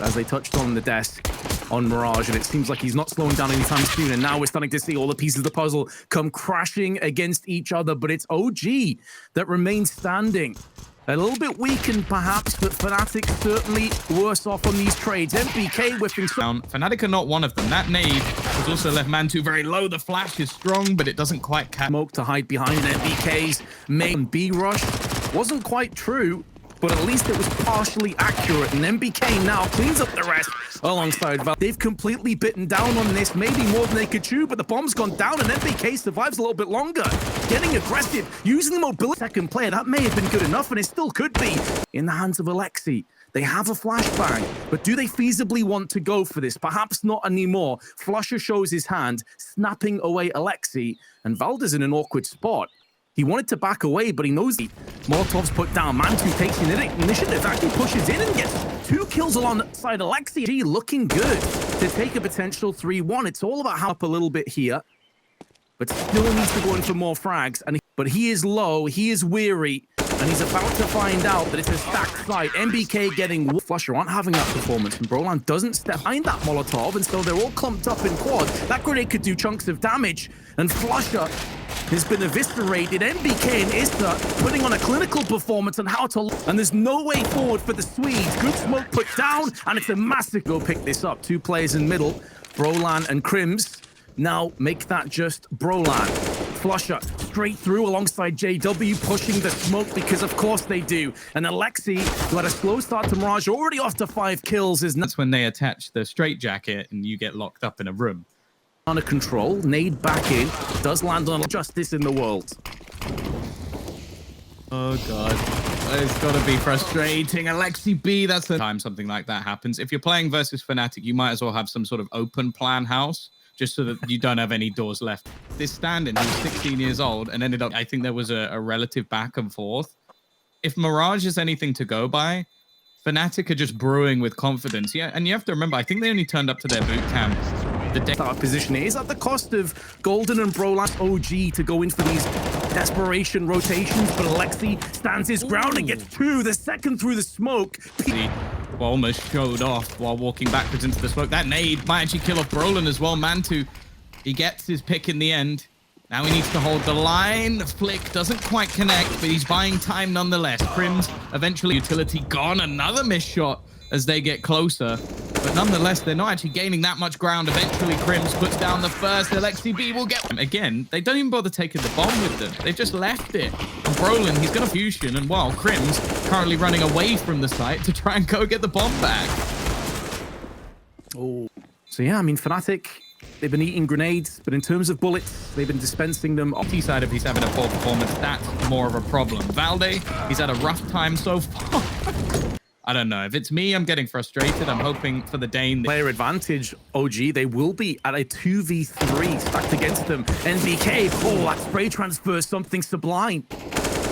as they touched on the desk on Mirage, and it seems like he's not slowing down anytime soon. And now we're starting to see all the pieces of the puzzle come crashing against each other, but it's OG that remains standing. A little bit weakened, perhaps, but Fnatic certainly worse off on these trades. MBK whiffing down. Fnatic are not one of them. That nade has also left Mantu very low. The flash is strong, but it doesn't quite catch. Smoke to hide behind MBK's main B rush. Wasn't quite true, but at least it was partially accurate. And MBK now cleans up the rest alongside Val. They've completely bitten down on this, maybe more than they could chew, but the bomb's gone down and MBK survives a little bit longer. Getting aggressive, using the mobility. Second player, that may have been good enough, and it still could be. In the hands of Alexi. They have a flashbang, but do they feasibly want to go for this? Perhaps not anymore. Flusher shows his hand, snapping away Alexi, and Valda's in an awkward spot. He wanted to back away, but he knows the Molotov's put down. Mantu takes the initiative, actually pushes in and gets 2 kills alongside Alexi. G looking good to take a potential 3-1. It's all about how up a little bit here, but still needs to go in for more frags. But he is low, he is weary, and he's about to find out that it's a stacked site. MBK getting Flusher aren't having that performance, and Brolan doesn't step behind that Molotov, and so they're all clumped up in quad. That grenade could do chunks of damage, and Flusher has been eviscerated. MBK and Ista putting on a clinical performance on how to... And there's no way forward for the Swedes. Good smoke put down, and it's a massive... Go pick this up. 2 players in middle, Brolan and Crims. Now make that just Brolan. Flusher straight through alongside JW, pushing the smoke because of course they do. And Alexi, who had a slow start to Mirage, already off to 5 kills. That's when they attach the straitjacket and you get locked up in a room. Under control, nade back in, does land on justice in the world. Oh god, it's gotta be frustrating. Alexi B, that's the time something like that happens. If you're playing versus Fnatic, you might as well have some sort of open plan house, just so that you don't have any doors left. This stand-in, he was 16 years old and ended up, I think there was a relative back and forth. If Mirage is anything to go by, Fnatic are just brewing with confidence. Yeah, and you have to remember, I think they only turned up to their boot camp. The start position is at the cost of Golden and Brolan OG to go in for these desperation rotations, but Alexi stands his ground and gets 2, the second through the smoke. He almost showed off while walking backwards into the smoke. That nade might actually kill off Brolan as well. Mantu, he gets his pick in the end. Now he needs to hold the line. The flick doesn't quite connect, but he's buying time nonetheless. Crims eventually utility gone. Another missed shot as they get closer. But nonetheless, they're not actually gaining that much ground. Eventually, Crims puts down the first. Alexi B will get them. Again, they don't even bother taking the bomb with them. They've just left it. And Brolan, he's going to fusion. And while Crims currently running away from the site to try and go get the bomb back. Oh. So yeah, I mean, Fnatic, they've been eating grenades, but in terms of bullets, they've been dispensing them. T side, if he's having a poor performance, that's more of a problem. Valde, he's had a rough time so far. I don't know. If it's me, I'm getting frustrated. I'm hoping for the Dane. Player advantage, OG. They will be at a 2v3 stacked against them. NBK, oh, that spray transfer, something sublime.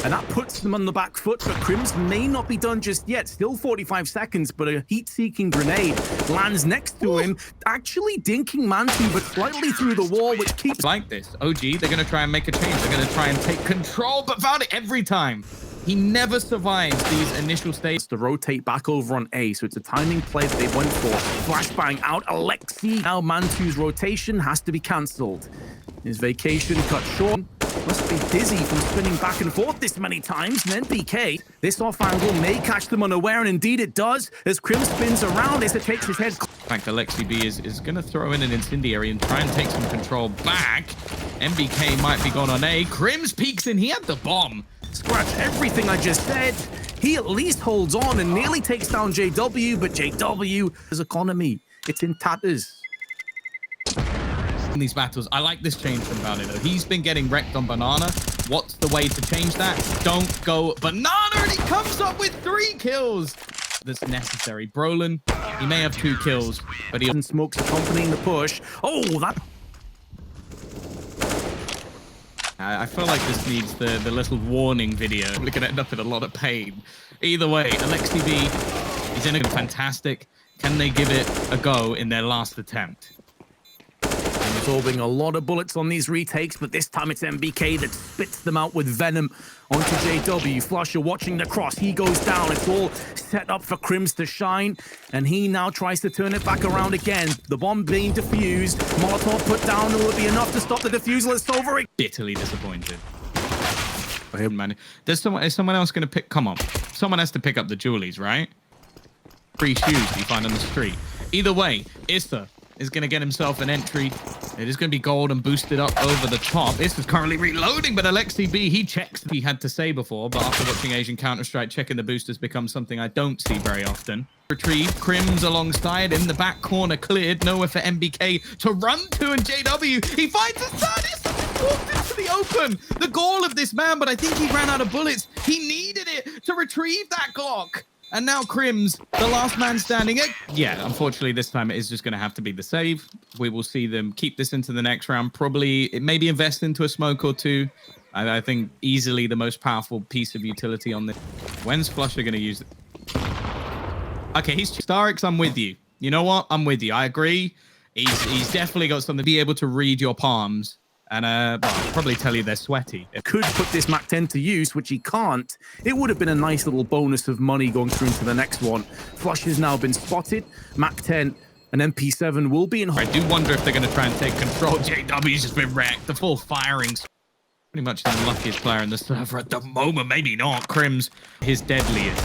And that puts them on the back foot, but Crims may not be done just yet. Still 45 seconds, but a heat-seeking grenade lands next to him, actually dinking Mantu, but slightly through the wall, which keeps... Like this. OG, they're going to try and make a change. They're going to try and take control, but Valde every time. He never survives these initial stages. To rotate back over on A, so it's a timing play that they went for. Flashbang out, Alexi. Now Mantu's rotation has to be cancelled. His vacation cut short. Must be dizzy from spinning back and forth this many times. And then PK, this off angle may catch them unaware, and indeed it does. As Crim spins around, as it takes his head. In fact, Alexi B is going to throw in an incendiary and try and take some control back. MBK might be gone on A. Crims peeks in. He had the bomb. Scratch everything I just said. He at least holds on and nearly takes down JW, but JW, his economy, it's in tatters. In these battles, I like this change from Valde though. He's been getting wrecked on Banana. What's the way to change that? Don't go Banana, and he comes up with 3 kills. That's necessary. Brolan, he may have 2 kills, but he... Smokes accompanying the push. Oh, that... I feel like this needs the little warning video. We're going to end up in a lot of pain. Either way, Alexi B is in a fantastic. Can they give it a go in their last attempt? And absorbing a lot of bullets on these retakes, but this time it's MBK that spits them out with venom onto JW. Flusher watching the cross. He goes down. It's all set up for Crims to shine, and he now tries to turn it back around again. The bomb being defused. Molotov put down. Will it be enough to stop the defusal? It's over. Bitterly disappointed. Man, is someone else going to pick? Come on. Someone has to pick up the jewelies, right? Free shoes you find on the street. Either way, Issa is going to get himself an entry. It is going to be gold and boosted up over the top. Issa's currently reloading, but Alexi B, he checks what he had to say before, but after watching Asian Counter-Strike, checking the boosters becomes something I don't see very often. Retrieve, Crims alongside in the back corner, cleared, nowhere for MBK to run to, and JW, he finds his son. Issa walked into the open. The goal of this man, but I think he ran out of bullets. He needed it to retrieve that Glock. And now Crims, the last man standing. Yeah, unfortunately, this time it is just going to have to be the save. We will see them keep this into the next round. Probably maybe invest into a smoke or two. I think easily the most powerful piece of utility on this. When's Flusher going to use it? Okay, he's Starix, I'm with you. You know what? I'm with you. I agree. He's definitely got something to be able to read your palms. And well, I'll probably tell you they're sweaty. Could put this Mac 10 to use, which he can't. It would have been a nice little bonus of money going through into the next one. Flush has now been spotted. Mac 10 and MP7 will be in. I do wonder if they're going to try and take control. JW's just been wrecked. The full firing. Pretty much the luckiest player in the server at the moment. Maybe not. Crims, his deadliest.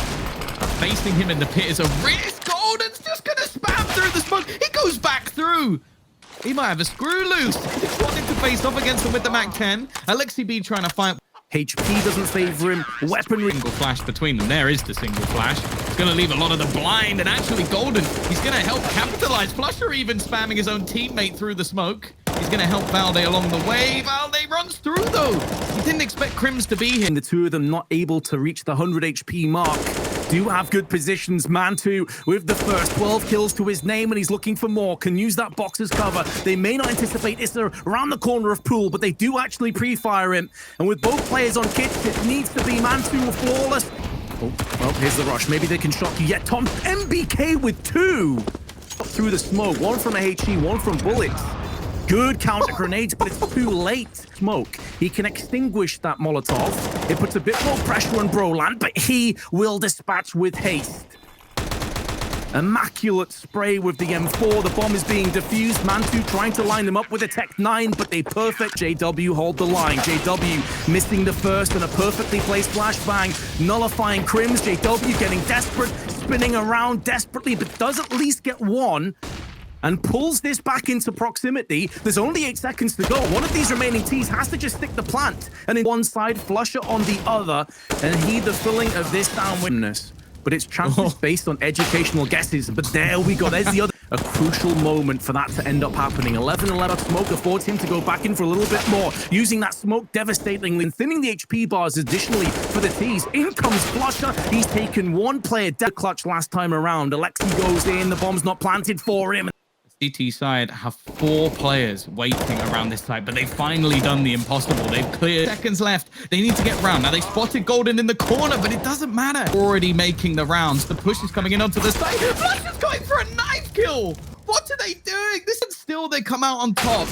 Facing him in the pit is a risk. Golden's just going to spam through the smoke. He goes back through. He might have a screw loose. He's wanting to face off against him with the Mac 10. Alexi B trying to fight. HP doesn't favor him. Weaponry. Single flash between them. There is the single flash. It's going to leave a lot of the blind. And actually, Golden, he's going to help capitalize. Flusher even spamming his own teammate through the smoke. He's going to help Valde along the way. Valde runs through, though. He didn't expect Crims to be here. And the two of them not able to reach the 100 HP mark. Do have good positions. Mantu with the first 12 kills to his name, and he's looking for more. Can use that box as cover. They may not anticipate Issa around the corner of Pool, but they do actually pre-fire him. And with both players on kits, it needs to be Mantu flawless. Oh, well, here's the rush. Maybe they can shock you yet. Tom, MBK with two. Through the smoke. One from a HE, one from bullets. Good counter grenades, but it's too late. Smoke. He can extinguish that Molotov. It puts a bit more pressure on Broland, but he will dispatch with haste. Immaculate spray with the M4. The bomb is being defused. Mantu trying to line them up with a Tech 9, but they perfect. JW hold the line. JW missing the first and a perfectly placed flashbang. Nullifying Crims. JW getting desperate, spinning around desperately, but does at least get one. And pulls this back into proximity. There's only 8 seconds to go. One of these remaining T's has to just stick the plant. And in one side, Flusher on the other. And he the filling of this downwindness. But it's chances based on educational guesses. But there we go. There's the other. A crucial moment for that to end up happening. 11-11 smoke affords him to go back in for a little bit more. Using that smoke devastatingly and thinning the HP bars additionally for the T's. In comes Flusher. He's taken one player dead clutch last time around. Alexi goes in. The bomb's not planted for him. CT side have 4 players waiting around this side, but they've finally done the impossible. They've cleared seconds left. They need to get round. Now they spotted Golden in the corner, but it doesn't matter. Already making the rounds. The push is coming in onto the side. Flush is going for a knife kill. What are they doing? This is still they come out on top.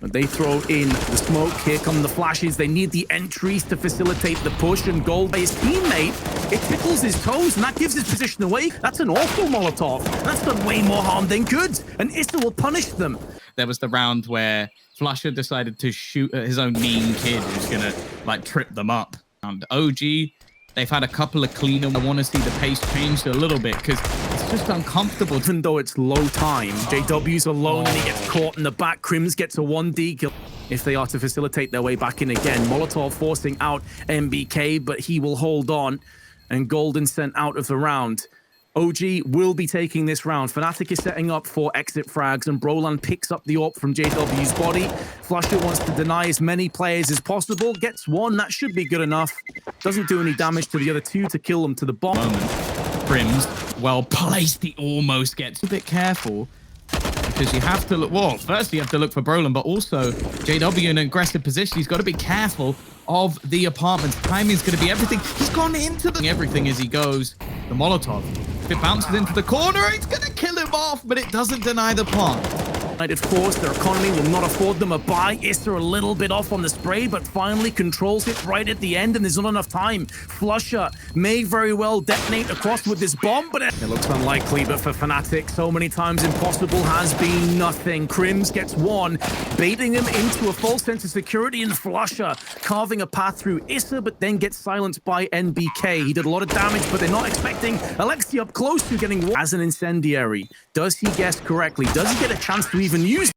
They throw in the smoke. Here come the flashes. They need the entries to facilitate the push, and Gold by his teammate. It tickles his toes, and that gives his position away. That's an awful Molotov. That's done way more harm than good, and Issa will punish them. There was the round where Flusher decided to shoot at his own mean kid who's gonna like trip them up. And OG, they've had a couple of cleaner. I want to see the pace changed a little bit because it's just uncomfortable. Even though it's low time, JW's alone and he gets caught in the back. Crims gets a 1D kill. If they are to facilitate their way back in again. Molotov forcing out MBK, but he will hold on. And Golden sent out of the round. OG will be taking this round. Fnatic is setting up for exit frags, and Broland picks up the AWP from JW's body. Flusher wants to deny as many players as possible. Gets one. That should be good enough. Doesn't do any damage to the other two to kill them to the bottom. Crims, well placed. He almost gets a bit careful. Because you have to look, well, first you have to look for Broland, but also JW in an aggressive position. He's got to be careful of the apartments. Timing's going to be everything. He's gone into the everything as he goes. The Molotov, if it bounces into the corner, it's going to kill him off, but it doesn't deny the plant. Of course, their economy will not afford them a buy. Issa a little bit off on the spray, but finally controls it right at the end, and there's not enough time. Flusher may very well detonate across with this bomb, but it looks unlikely. But for Fnatic, so many times impossible has been nothing. Crims gets one, baiting him into a false sense of security, and Flusher carving a path through Issa, but then gets silenced by NBK. He did a lot of damage, but they're not expecting Alexi up close to getting as an incendiary. Does he guess correctly? Does he get a chance to even use